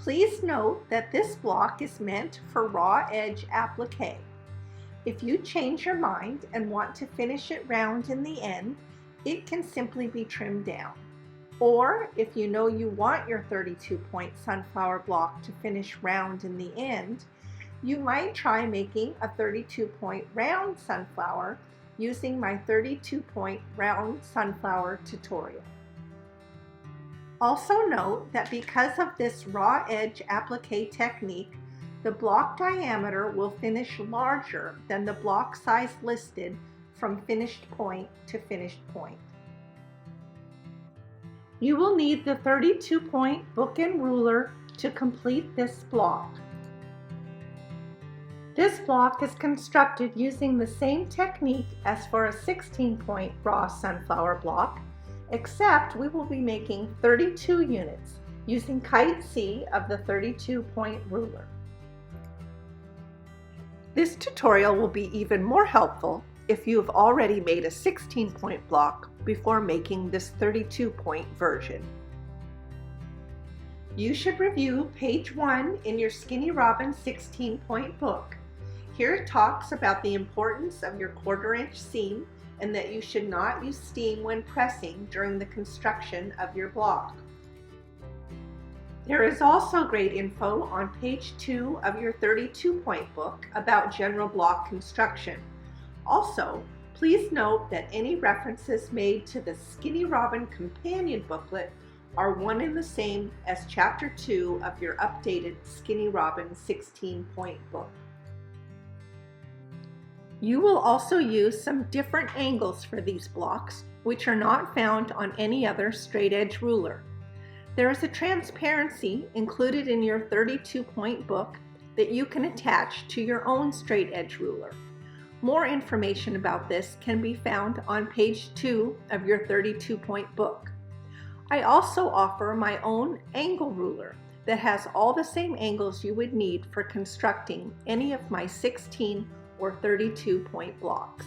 Please note that this block is meant for raw edge applique. If you change your mind and want to finish it round in the end, it can simply be trimmed down. Or if you know you want your 32-point sunflower block to finish round in the end, you might try making a 32-point round sunflower using my 32-point round sunflower tutorial. Also note that because of this raw edge applique technique, the block diameter will finish larger than the block size listed from finished point to finished point. You will need the 32-point book and ruler to complete this block. This block is constructed using the same technique as for a 16-point raw sunflower block, except we will be making 32 units using kite C of the 32-point ruler. This tutorial will be even more helpful if you have already made a 16-point block before making this 32-point version. You should review page 1 in your Skinny Robin 16-point book. Here it talks about the importance of your 1/4 inch seam and that you should not use steam when pressing during the construction of your block. There is also great info on page 2 of your 32-point book about general block construction. Also, please note that any references made to the Skinny Robin companion booklet are one and the same as chapter 2 of your updated Skinny Robin 16-point book. You will also use some different angles for these blocks, which are not found on any other straight edge ruler. There is a transparency included in your 32-point book that you can attach to your own straight edge ruler. More information about this can be found on page 2 of your 32-point book. I also offer my own angle ruler that has all the same angles you would need for constructing any of my 16 or 32-point blocks.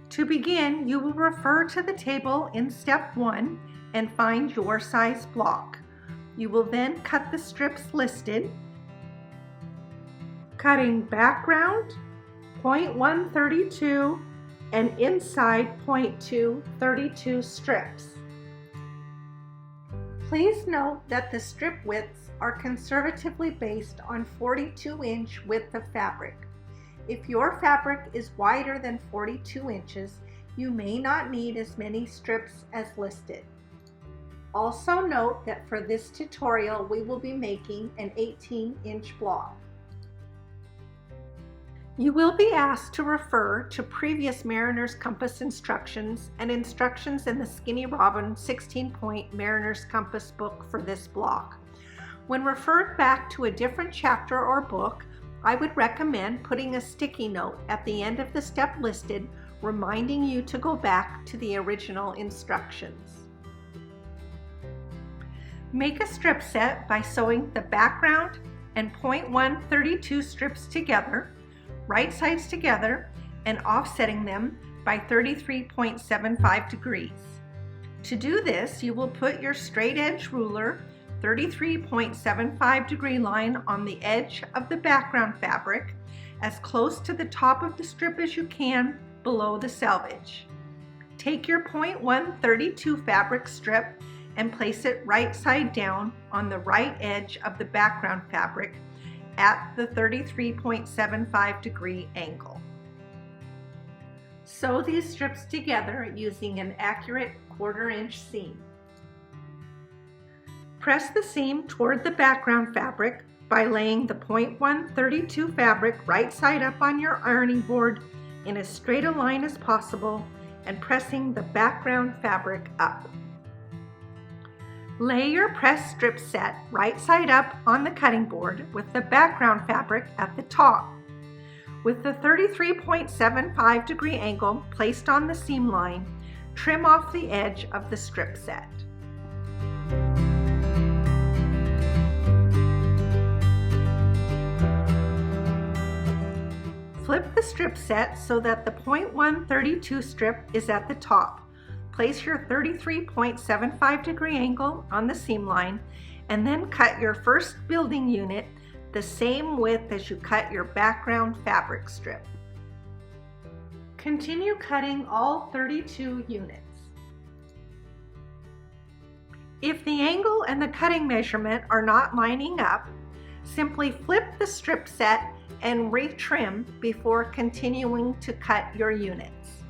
To begin, you will refer to the table in step 1 and find your size block. You will then cut the strips listed, cutting background, 0.132 and inside 0.2 32 strips. Please note that the strip widths are conservatively based on 42-inch width of fabric. If your fabric is wider than 42 inches, you may not need as many strips as listed. Also note that for this tutorial we will be making an 18-inch block. You will be asked to refer to previous Mariner's Compass instructions and instructions in the Skinny Robin 16-point Mariner's Compass book for this block. When referred back to a different chapter or book, I would recommend putting a sticky note at the end of the step listed, reminding you to go back to the original instructions. Make a strip set by sewing the background and 0.132 strips together, right sides together, and offsetting them by 33.75 degrees. To do this, you will put your straight edge ruler 33.75 degree line on the edge of the background fabric, as close to the top of the strip as you can below the selvage. Take your 0.132 fabric strip and place it right side down on the right edge of the background fabric at the 33.75 degree angle. Sew these strips together using an accurate 1/4 inch seam. Press the seam toward the background fabric by laying the 0.132 fabric right side up on your ironing board in as straight a line as possible and pressing the background fabric up. Lay your pressed strip set right side up on the cutting board with the background fabric at the top. With the 33.75 degree angle placed on the seam line, trim off the edge of the strip set. Flip the strip set so that the 0.132 strip is at the top. Place your 33.75 degree angle on the seam line and then cut your first building unit the same width as you cut your background fabric strip. Continue cutting all 32 units. If the angle and the cutting measurement are not lining up, simply flip the strip set and retrim before continuing to cut your units.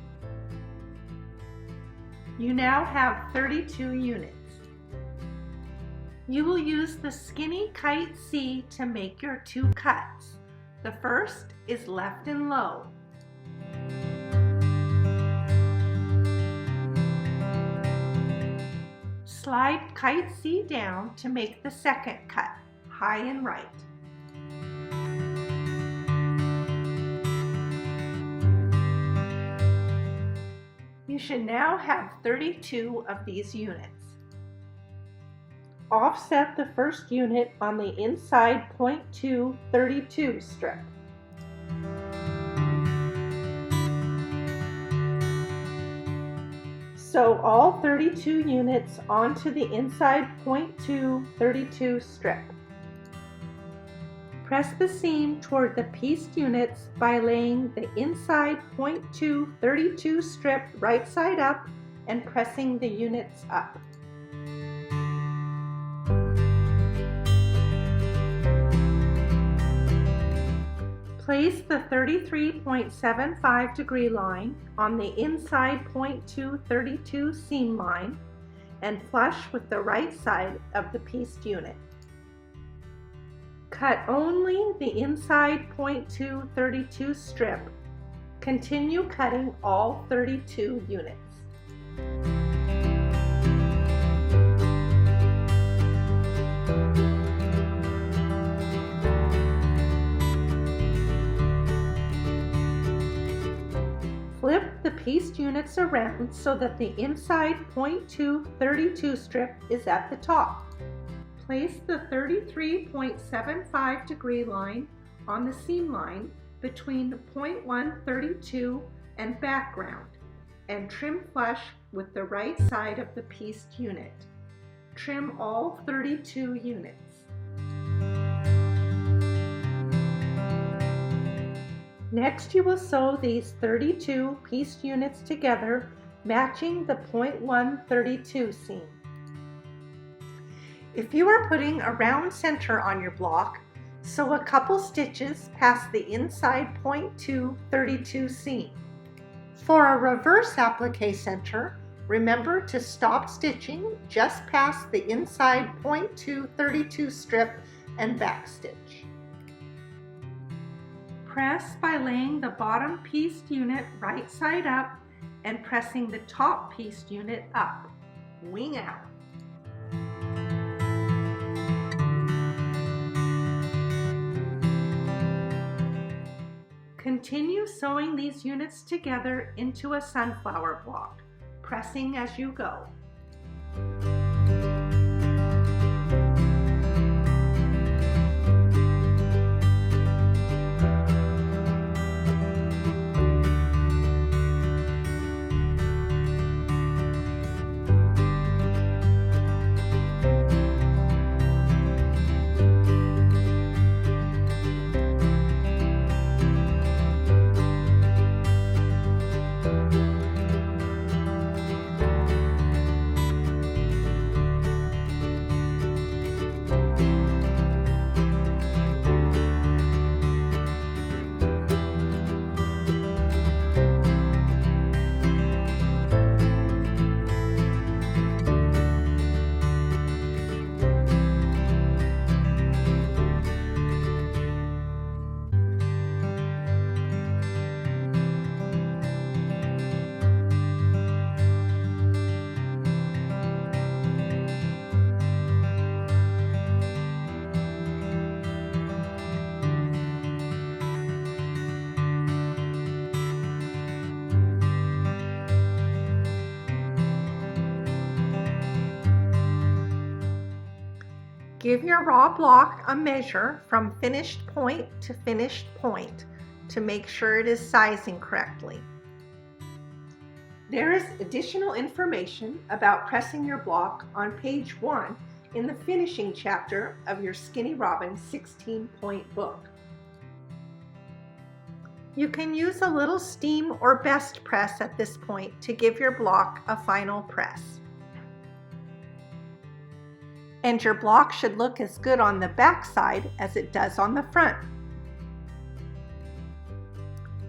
You now have 32 units. You will use the skinny kite C to make your 2 cuts. The first is left and low. Slide kite C down to make the second cut, high and right. You should now have 32 of these units. Offset the first unit on the inside .2 32 strip. Sew all 32 units onto the inside .2 32 strip. Press the seam toward the pieced units by laying the inside .2 32 strip right side up and pressing the units up. Place the 33.75 degree line on the inside .2 32 seam line and flush with the right side of the pieced unit. Cut only the inside .2 32 strip. Continue cutting all 32 units. Flip the pieced units around so that the inside .2 32 strip is at the top. Place the 33.75 degree line on the seam line between .1 32 and background and trim flush with the right side of the pieced unit. Trim all 32 units. Next, you will sew these 32 pieced units together, matching the .1 32 seam. If you are putting a round center on your block, sew a couple stitches past the inside .2 32 seam. For a reverse applique center, remember to stop stitching just past the inside .2 32 strip and backstitch. Press by laying the bottom pieced unit right side up and pressing the top pieced unit up. Wing out. Continue sewing these units together into a sunflower block, pressing as you go. Give your raw block a measure from finished point to finished point to make sure it is sizing correctly. There is additional information about pressing your block on page 1 in the finishing chapter of your Skinny Robin 16-point book. You can use a little steam or best press at this point to give your block a final press. And your block should look as good on the back side as it does on the front.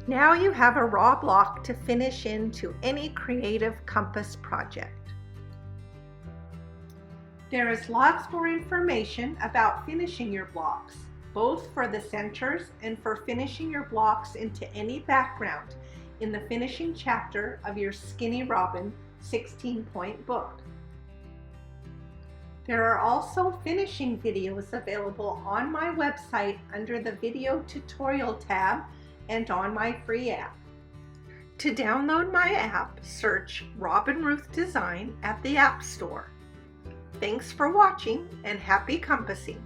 Now you have a raw block to finish into any creative compass project. There is lots more information about finishing your blocks, both for the centers and for finishing your blocks into any background in the finishing chapter of your Skinny Robin 16-point book. There are also finishing videos available on my website under the Video Tutorial tab and on my free app. To download my app, search Robin Ruth Design at the App Store. Thanks for watching and happy compassing!